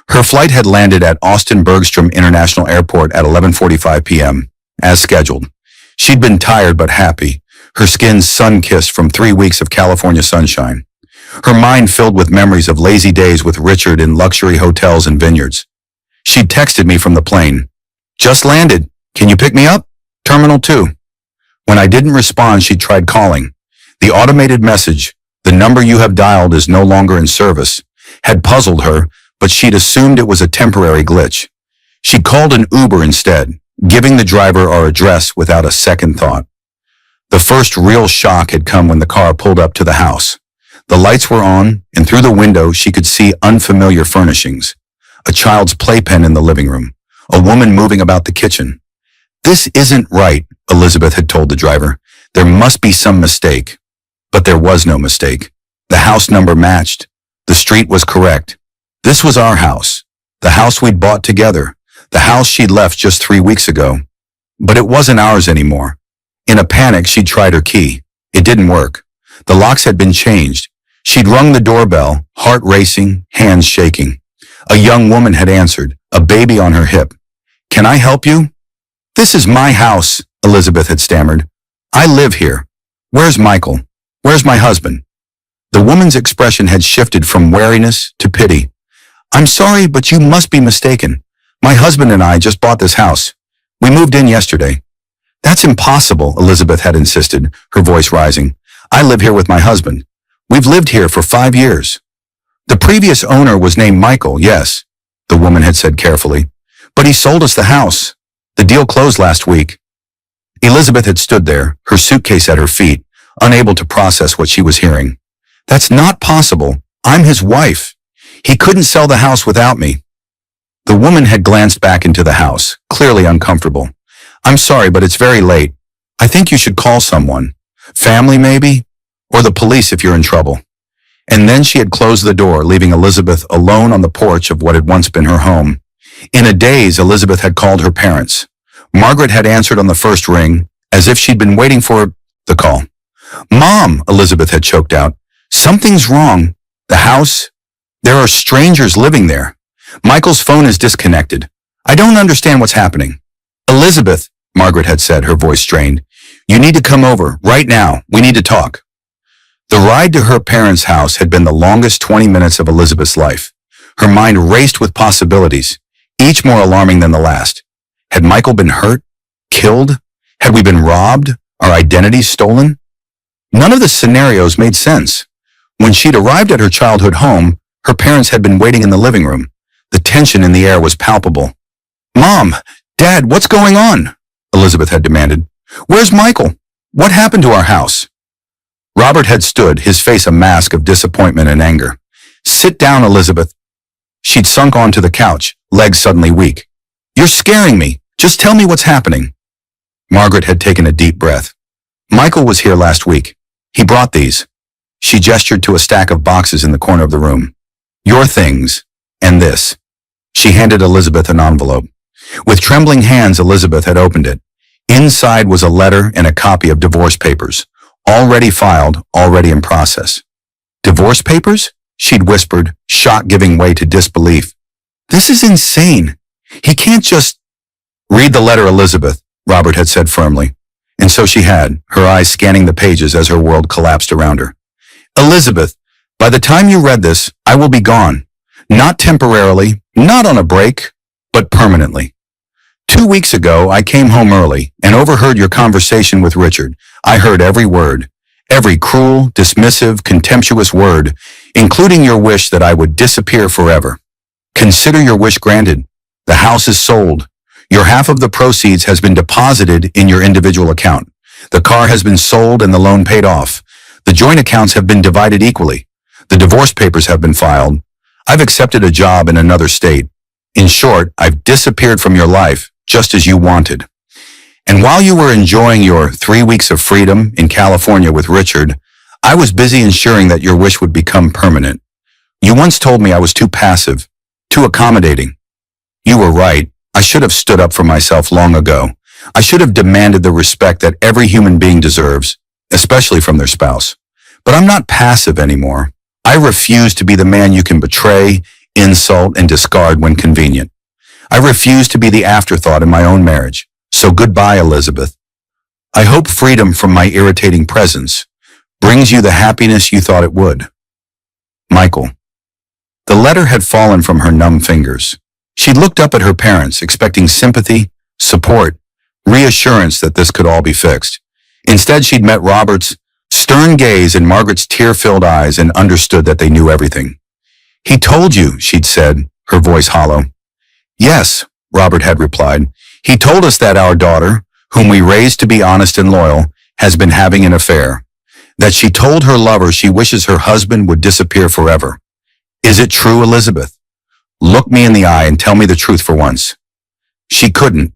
Her flight had landed at Austin Bergstrom International Airport at 11:45 p.m., as scheduled. She'd been tired but happy, her skin sun-kissed from 3 weeks of California sunshine. Her mind filled with memories of lazy days with Richard in luxury hotels and vineyards. She'd texted me from the plane. "Just landed. Can you pick me up? Terminal 2. When I didn't respond, she tried calling. The automated message, "The number you have dialed is no longer in service," had puzzled her, but she'd assumed it was a temporary glitch. She called an Uber instead, giving the driver our address without a second thought. The first real shock had come when the car pulled up to the house. The lights were on, and through the window she could see unfamiliar furnishings. A child's playpen in the living room, a woman moving about the kitchen. "This isn't right," Elizabeth had told the driver. "There must be some mistake." But there was no mistake. The house number matched. The street was correct. This was our house, the house we'd bought together, The house she'd left just 3 weeks ago. But it wasn't ours anymore. In a panic, she'd tried her key. It didn't work. The locks had been changed. She'd rung the doorbell, heart racing, hands shaking. A young woman had answered, a baby on her hip. "Can I help you?" "This is my house," Elizabeth had stammered. "I live here. Where's Michael? Where's my husband?" The woman's expression had shifted from wariness to pity. "I'm sorry, but you must be mistaken. My husband and I just bought this house. We moved in yesterday." "That's impossible," Elizabeth had insisted, her voice rising. "I live here with my husband. We've lived here for 5 years." "The previous owner was named Michael, yes," the woman had said carefully. "But he sold us the house. The deal closed last week." Elizabeth had stood there, her suitcase at her feet, unable to process what she was hearing. "That's not possible. I'm his wife. He couldn't sell the house without me." The woman had glanced back into the house, clearly uncomfortable. "I'm sorry, but it's very late. I think you should call someone. Family, maybe? Or the police if you're in trouble." And then she had closed the door, leaving Elizabeth alone on the porch of what had once been her home. In a daze, Elizabeth had called her parents. Margaret had answered on the first ring, as if she'd been waiting for the call. "Mom," Elizabeth had choked out, "something's wrong. The house? There are strangers living there. Michael's phone is disconnected. I don't understand what's happening." "Elizabeth," Margaret had said, her voice strained, "you need to come over, right now. We need to talk." The ride to her parents' house had been the longest 20 minutes of Elizabeth's life. Her mind raced with possibilities, each more alarming than the last. Had Michael been hurt? Killed? Had we been robbed? Our identities stolen? None of the scenarios made sense. When she'd arrived at her childhood home, her parents had been waiting in the living room. The tension in the air was palpable. "Mom, Dad, what's going on?" Elizabeth had demanded. "Where's Michael? What happened to our house?" Robert had stood, his face a mask of disappointment and anger. "Sit down, Elizabeth." She'd sunk onto the couch, legs suddenly weak. "You're scaring me. Just tell me what's happening." Margaret had taken a deep breath. "Michael was here last week. He brought these." She gestured to a stack of boxes in the corner of the room. "Your things, and this." She handed Elizabeth an envelope. With trembling hands, Elizabeth had opened it. Inside was a letter and a copy of divorce papers. Already filed, already in process. "Divorce papers?" she'd whispered, shock giving way to disbelief. "This is insane. He can't just—" "Read the letter, Elizabeth," Robert had said firmly. And so she had, her eyes scanning the pages as her world collapsed around her. "Elizabeth, by the time you read this, I will be gone. Not temporarily, not on a break, but permanently. 2 weeks ago, I came home early and overheard your conversation with Richard. I heard every word, every cruel, dismissive, contemptuous word, including your wish that I would disappear forever. Consider your wish granted. The house is sold. Your half of the proceeds has been deposited in your individual account. The car has been sold and the loan paid off. The joint accounts have been divided equally. The divorce papers have been filed. I've accepted a job in another state. In short, I've disappeared from your life, just as you wanted. And while you were enjoying your 3 weeks of freedom in California with Richard, I was busy ensuring that your wish would become permanent. You once told me I was too passive, too accommodating. You were right. I should have stood up for myself long ago. I should have demanded the respect that every human being deserves, especially from their spouse. But I'm not passive anymore. I refuse to be the man you can betray, insult, and discard when convenient. I refuse to be the afterthought in my own marriage. So goodbye, Elizabeth. I hope freedom from my irritating presence brings you the happiness you thought it would. Michael. The letter had fallen from her numb fingers. She looked up at her parents, expecting sympathy, support, reassurance that this could all be fixed. Instead, she'd met Robert's stern gaze and Margaret's tear-filled eyes and understood that they knew everything. He told you, she'd said, her voice hollow. Yes, Robert had replied. He told us that our daughter, whom we raised to be honest and loyal, has been having an affair. That she told her lover she wishes her husband would disappear forever. Is it true, Elizabeth? Look me in the eye and tell me the truth for once. She couldn't.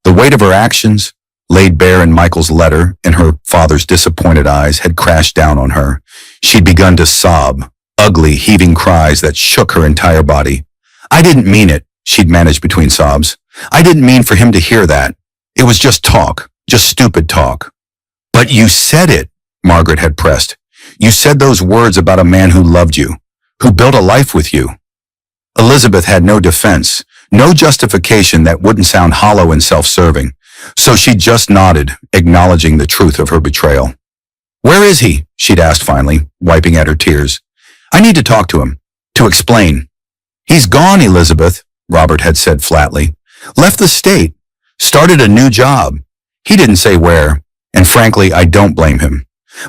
The weight of her actions, laid bare in Michael's letter and her father's disappointed eyes, had crashed down on her. She'd begun to sob, ugly, heaving cries that shook her entire body. I didn't mean it, she'd managed between sobs. I didn't mean for him to hear that. It was just talk, just stupid talk. But you said it, Margaret had pressed. You said those words about a man who loved you, who built a life with you. Elizabeth had no defense, no justification that wouldn't sound hollow and self-serving, so she just nodded, acknowledging the truth of her betrayal. Where is he? She'd asked finally, wiping at her tears. I need to talk to him, to explain. He's gone, Elizabeth, Robert had said flatly. Left the state, started a new job. He didn't say where, and frankly, I don't blame him.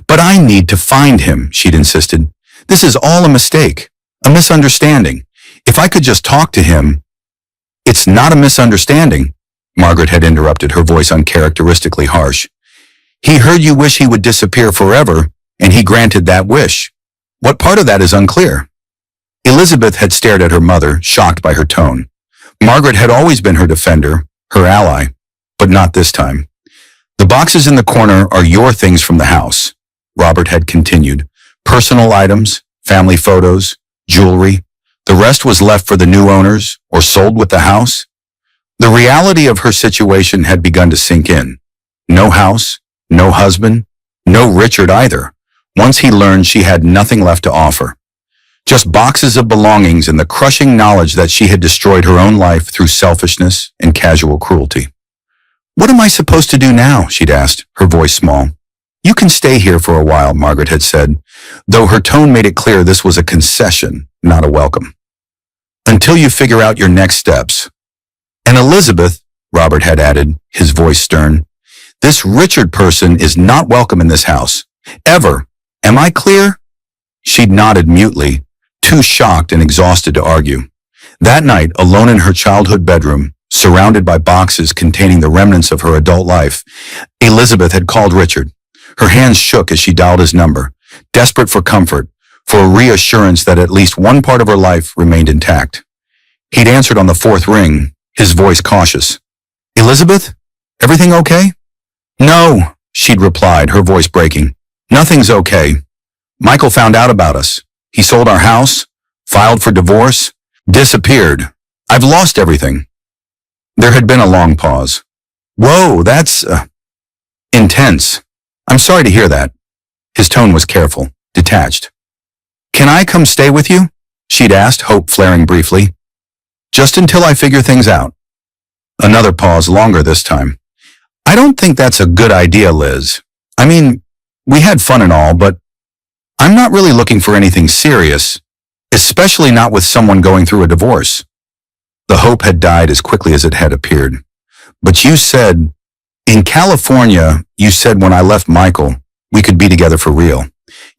But I need to find him, she'd insisted. This is all a mistake, a misunderstanding. If I could just talk to him. It's not a misunderstanding, Margaret had interrupted, her voice uncharacteristically harsh. He heard you wish he would disappear forever, and he granted that wish. What part of that is unclear? Elizabeth had stared at her mother, shocked by her tone. Margaret had always been her defender, her ally, but not this time. The boxes in the corner are your things from the house, Robert had continued. Personal items, family photos, jewelry. The rest was left for the new owners or sold with the house. The reality of her situation had begun to sink in. No house, no husband, no Richard either. Once he learned she had nothing left to offer. Just boxes of belongings and the crushing knowledge that she had destroyed her own life through selfishness and casual cruelty. What am I supposed to do now? She'd asked, her voice small. You can stay here for a while, Margaret had said, though her tone made it clear this was a concession, not a welcome. Until you figure out your next steps. And Elizabeth, Robert had added, his voice stern, this Richard person is not welcome in this house. Ever. Am I clear? She'd nodded mutely, too shocked and exhausted to argue. That night, alone in her childhood bedroom, surrounded by boxes containing the remnants of her adult life, Elizabeth had called Richard. Her hands shook as she dialed his number, desperate for comfort, for a reassurance that at least one part of her life remained intact. He'd answered on the fourth ring, his voice cautious. Elizabeth? Everything okay? No, she'd replied, her voice breaking. Nothing's okay. Michael found out about us. He sold our house, filed for divorce, disappeared. I've lost everything. There had been a long pause. Whoa, that's intense. I'm sorry to hear that. His tone was careful, detached. Can I come stay with you? She'd asked, hope flaring briefly. Just until I figure things out. Another pause, longer this time. I don't think that's a good idea, Liz. I mean, we had fun and all, but I'm not really looking for anything serious, especially not with someone going through a divorce. The hope had died as quickly as it had appeared. But you said, in California, you said when I left Michael, we could be together for real.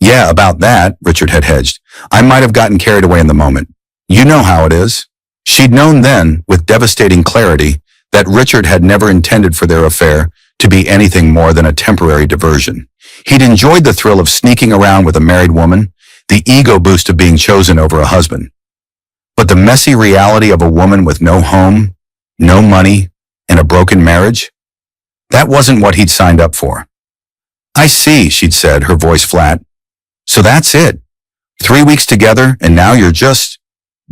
Yeah, about that, Richard had hedged. I might have gotten carried away in the moment. You know how it is. She'd known then, with devastating clarity, that Richard had never intended for their affair to be anything more than a temporary diversion. He'd enjoyed the thrill of sneaking around with a married woman, the ego boost of being chosen over a husband. But the messy reality of a woman with no home, no money, and a broken marriage? That wasn't what he'd signed up for. I see, she'd said, her voice flat. So that's it. 3 weeks together, and now you're just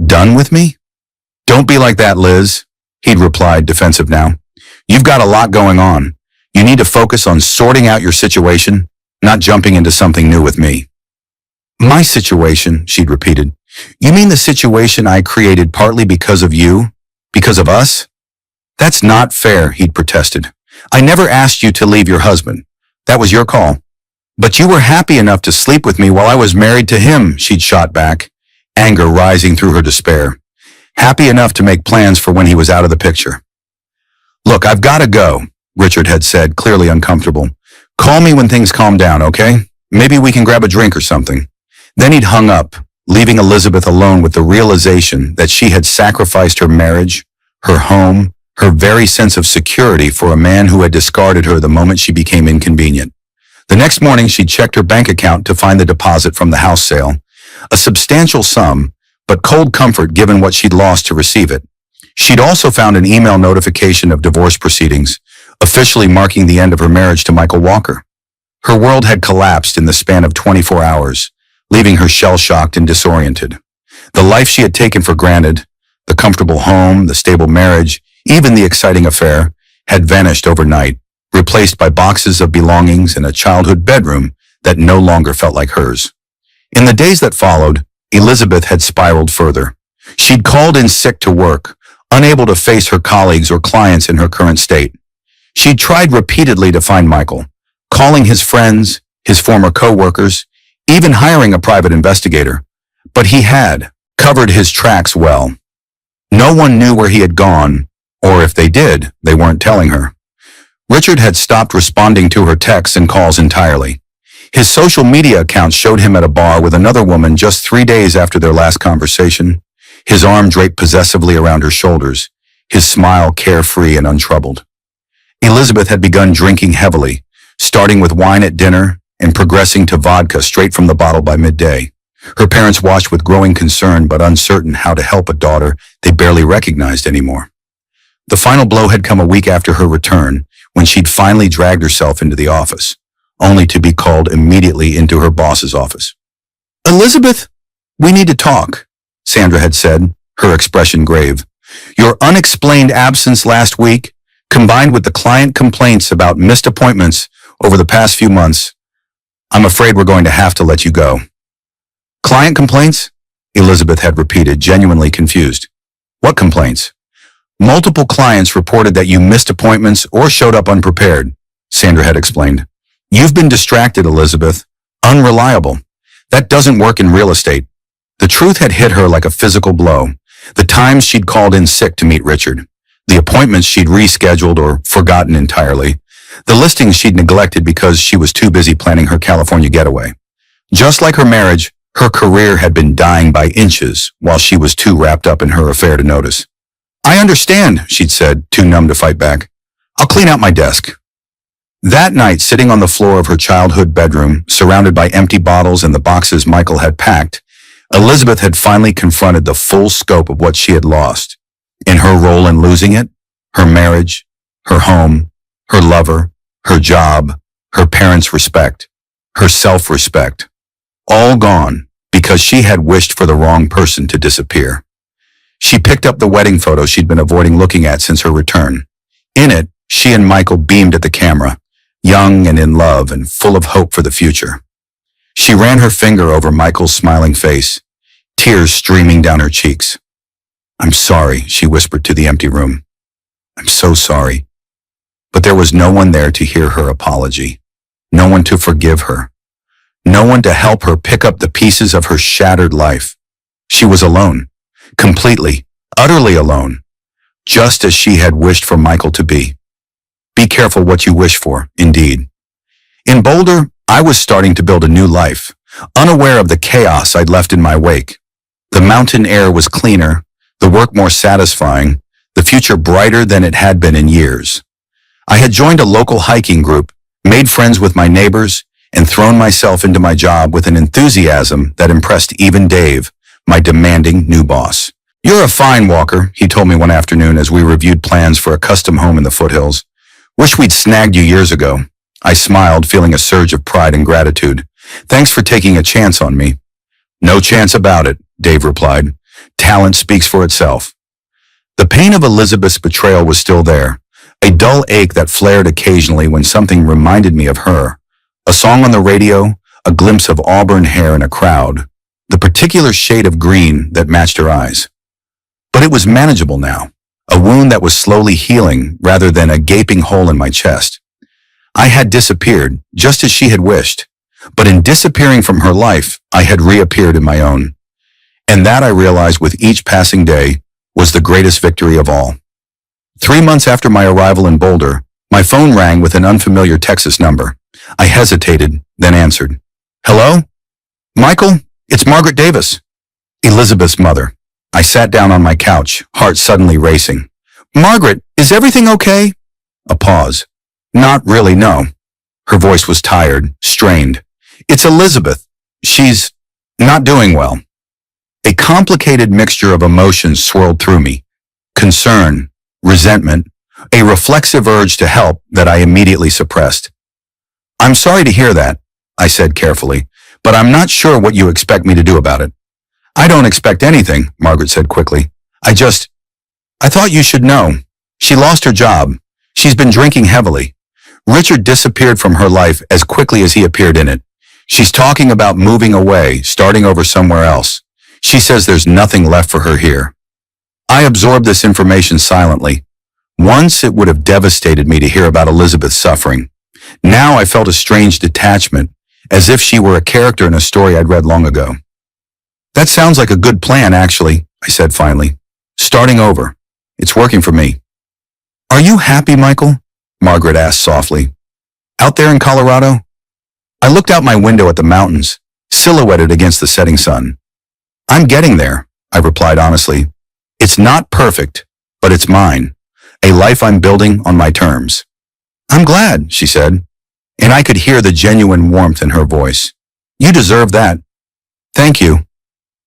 done with me? Don't be like that, Liz, he'd replied, defensive now. You've got a lot going on. You need to focus on sorting out your situation, not jumping into something new with me. My situation, she'd repeated. You mean the situation I created partly because of you? Because of us? That's not fair, he'd protested. I never asked you to leave your husband. That was your call. But you were happy enough to sleep with me while I was married to him, she'd shot back, anger rising through her despair. Happy enough to make plans for when he was out of the picture. Look, I've got to go, Richard had said, clearly uncomfortable. Call me when things calm down, okay? Maybe we can grab a drink or something. Then he'd hung up, leaving Elizabeth alone with the realization that she had sacrificed her marriage, her home, her very sense of security for a man who had discarded her the moment she became inconvenient. The next morning, she checked her bank account to find the deposit from the house sale, a substantial sum, but cold comfort given what she'd lost to receive it. She'd also found an email notification of divorce proceedings, officially marking the end of her marriage to Michael Walker. Her world had collapsed in the span of 24 hours, leaving her shell-shocked and disoriented. The life she had taken for granted, the comfortable home, the stable marriage, Even the exciting affair had vanished overnight, replaced by boxes of belongings in a childhood bedroom that no longer felt like hers. In the days that followed, Elizabeth had spiraled further. She'd called in sick to work, unable to face her colleagues or clients in her current state. She'd tried repeatedly to find Michael, calling his friends, his former co-workers, even hiring a private investigator. But he had covered his tracks well. No one knew where he had gone, or if they did, they weren't telling her. Richard had stopped responding to her texts and calls entirely. His social media accounts showed him at a bar with another woman just 3 days after their last conversation, his arm draped possessively around her shoulders, his smile carefree and untroubled. Elizabeth had begun drinking heavily, starting with wine at dinner and progressing to vodka straight from the bottle by midday. Her parents watched with growing concern but uncertain how to help a daughter they barely recognized anymore. The final blow had come a week after her return, when she'd finally dragged herself into the office, only to be called immediately into her boss's office. "Elizabeth, we need to talk," Sandra had said, her expression grave. "Your unexplained absence last week, combined with the client complaints about missed appointments over the past few months, I'm afraid we're going to have to let you go." "Client complaints?" Elizabeth had repeated, genuinely confused. "What complaints?" "Multiple clients reported that you missed appointments or showed up unprepared," Sandra had explained. "You've been distracted, Elizabeth. Unreliable. That doesn't work in real estate." The truth had hit her like a physical blow. The times she'd called in sick to meet Richard, the appointments she'd rescheduled or forgotten entirely, the listings she'd neglected because she was too busy planning her California getaway. Just like her marriage, her career had been dying by inches while she was too wrapped up in her affair to notice. "I understand," she'd said, too numb to fight back. "I'll clean out my desk." That night, sitting on the floor of her childhood bedroom, surrounded by empty bottles and the boxes Michael had packed, Elizabeth had finally confronted the full scope of what she had lost. In her role in losing it, her marriage, her home, her lover, her job, her parents' respect, her self-respect, all gone because she had wished for the wrong person to disappear. She picked up the wedding photo she'd been avoiding looking at since her return. In it, she and Michael beamed at the camera, young and in love and full of hope for the future. She ran her finger over Michael's smiling face, tears streaming down her cheeks. "I'm sorry," she whispered to the empty room. "I'm so sorry." But there was no one there to hear her apology, no one to forgive her, no one to help her pick up the pieces of her shattered life. She was alone, completely, utterly alone, just as she had wished for Michael to be. Be careful what you wish for, indeed. In Boulder, I was starting to build a new life, unaware of the chaos I'd left in my wake. The mountain air was cleaner, the work more satisfying, the future brighter than it had been in years. I had joined a local hiking group, made friends with my neighbors, and thrown myself into my job with an enthusiasm that impressed even Dave, my demanding new boss. "You're a fine walker," he told me one afternoon as we reviewed plans for a custom home in the foothills. "Wish we'd snagged you years ago." I smiled, feeling a surge of pride and gratitude. "Thanks for taking a chance on me." "No chance about it," Dave replied. "Talent speaks for itself." The pain of Elizabeth's betrayal was still there, a dull ache that flared occasionally when something reminded me of her. A song on the radio, a glimpse of auburn hair in a crowd, the particular shade of green that matched her eyes. But it was manageable now, a wound that was slowly healing rather than a gaping hole in my chest. I had disappeared, just as she had wished, but in disappearing from her life, I had reappeared in my own. And that, I realized with each passing day, was the greatest victory of all. 3 months after my arrival in Boulder, my phone rang with an unfamiliar Texas number. I hesitated, then answered. "Hello? Michael, it's Margaret Davis." Elizabeth's mother. I sat down on my couch, heart suddenly racing. "Margaret, is everything okay?" A pause. "Not really, no." Her voice was tired, strained. "It's Elizabeth. She's not doing well." A complicated mixture of emotions swirled through me. Concern, resentment, a reflexive urge to help that I immediately suppressed. "I'm sorry to hear that," I said carefully, "but I'm not sure what you expect me to do about it." "I don't expect anything," Margaret said quickly. I thought you should know." She lost her job. She's been drinking heavily. Richard disappeared from her life as quickly as he appeared in it. She's talking about moving away, starting over somewhere else. She says there's nothing left for her here. I absorbed this information silently. Once it would have devastated me to hear about Elizabeth's suffering. Now I felt a strange detachment, as if she were a character in a story I'd read long ago. That sounds like a good plan, actually, I said finally. Starting over. It's working for me. Are you happy, Michael? Margaret asked softly. Out there in Colorado? I looked out my window at the mountains, silhouetted against the setting sun. I'm getting there, I replied honestly. It's not perfect, but it's mine. A life I'm building on my terms. I'm glad, she said, and I could hear the genuine warmth in her voice. You deserve that. Thank you.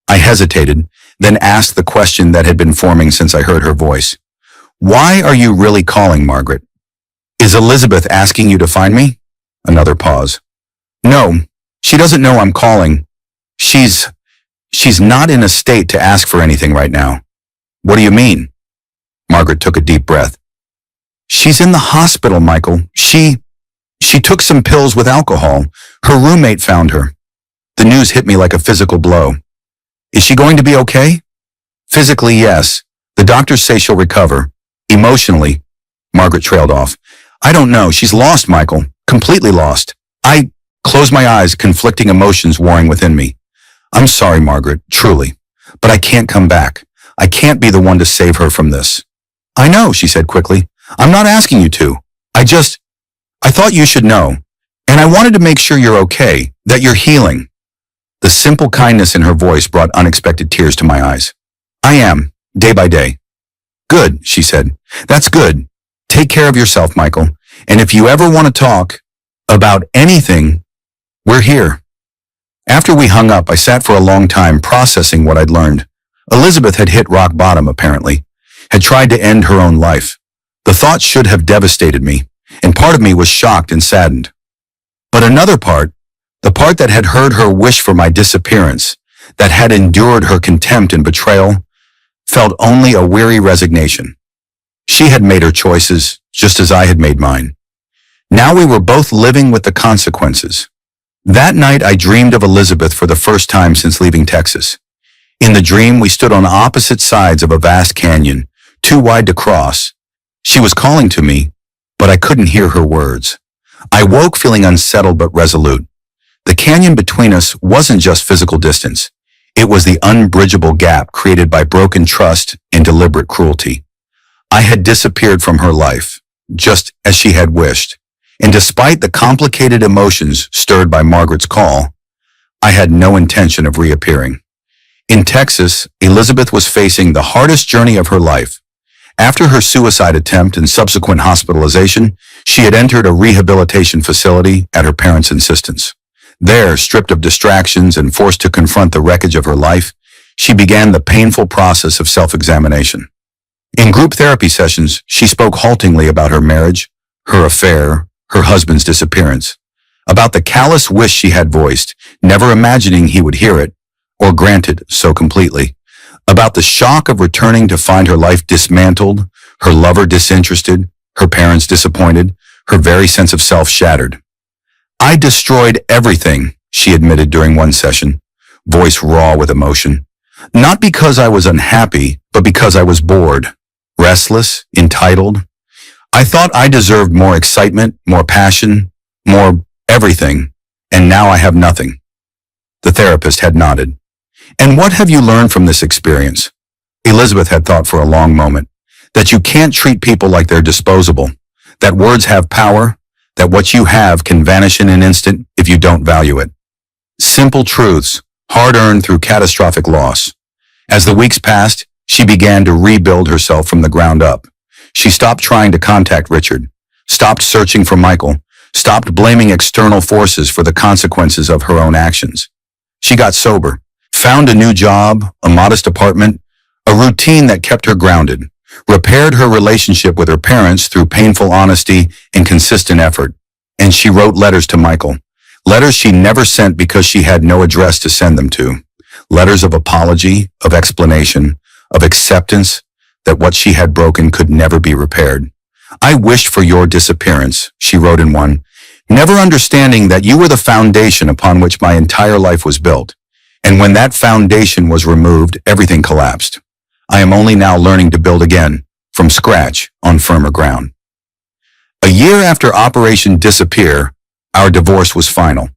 I hesitated, then asked the question that had been forming since I heard her voice. Why are you really calling, Margaret? Is Elizabeth asking you to find me? Another pause. No, she doesn't know I'm calling. She's not in a state to ask for anything right now. What do you mean? Margaret took a deep breath. She's in the hospital, Michael. She took some pills with alcohol. Her roommate found her. The news hit me like a physical blow. Is she going to be okay? Physically, yes. The doctors say she'll recover. Emotionally, Margaret trailed off. I don't know. She's lost, Michael. Completely lost. I closed my eyes, conflicting emotions warring within me. I'm sorry, Margaret, truly. But I can't come back. I can't be the one to save her from this. I know, she said quickly. I'm not asking you to. I thought you should know. And I wanted to make sure you're okay, that you're healing. The simple kindness in her voice brought unexpected tears to my eyes. I am, day by day. Good, she said. That's good. Take care of yourself, Michael. And if you ever want to talk about anything, we're here. After we hung up, I sat for a long time processing what I'd learned. Elizabeth had hit rock bottom, apparently, had tried to end her own life. The thought should have devastated me, and part of me was shocked and saddened. But another part, the part that had heard her wish for my disappearance, that had endured her contempt and betrayal, felt only a weary resignation. She had made her choices, just as I had made mine. Now we were both living with the consequences. That night I dreamed of Elizabeth for the first time since leaving Texas. In the dream, we stood on opposite sides of a vast canyon, too wide to cross. She was calling to me, but I couldn't hear her words. I woke feeling unsettled but resolute. The canyon between us wasn't just physical distance. It was the unbridgeable gap created by broken trust and deliberate cruelty. I had disappeared from her life, just as she had wished. And despite the complicated emotions stirred by Margaret's call, I had no intention of reappearing. In Texas, Elizabeth was facing the hardest journey of her life. After her suicide attempt and subsequent hospitalization, she had entered a rehabilitation facility at her parents' insistence. There, stripped of distractions and forced to confront the wreckage of her life, she began the painful process of self-examination. In group therapy sessions, she spoke haltingly about her marriage, her affair, her husband's disappearance, about the callous wish she had voiced, never imagining he would hear it, or grant it so completely, about the shock of returning to find her life dismantled, her lover disinterested, her parents disappointed, her very sense of self shattered. I destroyed everything, she admitted during one session, voice raw with emotion. Not because I was unhappy, but because I was bored, restless, entitled. I thought I deserved more excitement, more passion, more everything, and now I have nothing. The therapist had nodded. And what have you learned from this experience? Elizabeth had thought for a long moment. That you can't treat people like they're disposable. That words have power. That what you have can vanish in an instant if you don't value it. Simple truths, hard-earned through catastrophic loss. As the weeks passed, she began to rebuild herself from the ground up. She stopped trying to contact Richard, stopped searching for Michael, stopped blaming external forces for the consequences of her own actions. She got sober, found a new job, a modest apartment, a routine that kept her grounded, repaired her relationship with her parents through painful honesty and consistent effort. And she wrote letters to Michael, letters she never sent because she had no address to send them to, letters of apology, of explanation, of acceptance, that what she had broken could never be repaired. I wished for your disappearance, she wrote in one, never understanding that you were the foundation upon which my entire life was built. And when that foundation was removed, everything collapsed. I am only now learning to build again, from scratch, on firmer ground. A year after Operation Disappear, our divorce was final.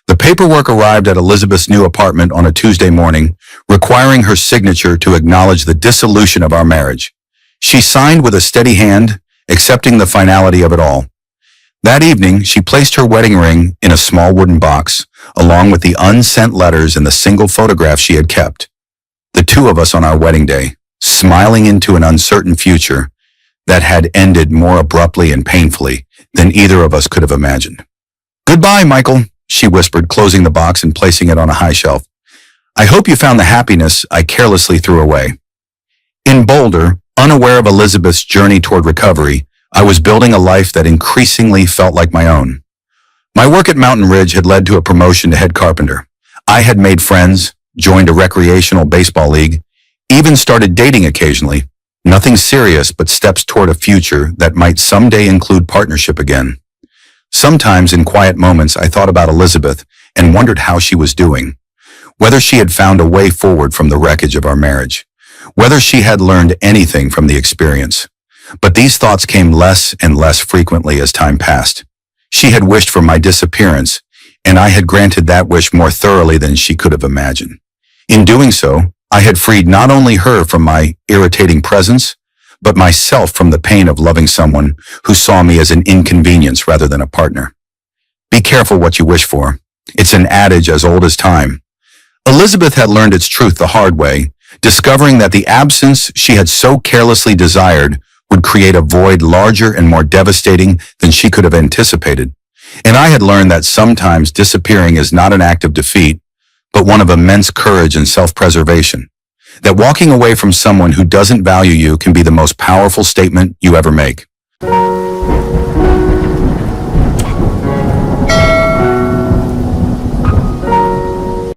The paperwork arrived at Elizabeth's new apartment on a Tuesday morning, requiring her signature to acknowledge the dissolution of our marriage. She signed with a steady hand, accepting the finality of it all. That evening, she placed her wedding ring in a small wooden box, along with the unsent letters and the single photograph she had kept. The two of us on our wedding day, smiling into an uncertain future that had ended more abruptly and painfully than either of us could have imagined. "Goodbye, Michael," she whispered, closing the box and placing it on a high shelf. "I hope you found the happiness I carelessly threw away." In Boulder, unaware of Elizabeth's journey toward recovery, I was building a life that increasingly felt like my own. My work at Mountain Ridge had led to a promotion to head carpenter. I had made friends, joined a recreational baseball league, even started dating occasionally. Nothing serious, but steps toward a future that might someday include partnership again. Sometimes in quiet moments, I thought about Elizabeth and wondered how she was doing, whether she had found a way forward from the wreckage of our marriage, whether she had learned anything from the experience. But these thoughts came less and less frequently as time passed. She had wished for my disappearance, and I had granted that wish more thoroughly than she could have imagined. In doing so, I had freed not only her from my irritating presence, but myself from the pain of loving someone who saw me as an inconvenience rather than a partner. Be careful what you wish for. It's an adage as old as time. Elizabeth had learned its truth the hard way, discovering that the absence she had so carelessly desired would create a void larger and more devastating than she could have anticipated. And I had learned that sometimes disappearing is not an act of defeat, but one of immense courage and self-preservation. That walking away from someone who doesn't value you can be the most powerful statement you ever make.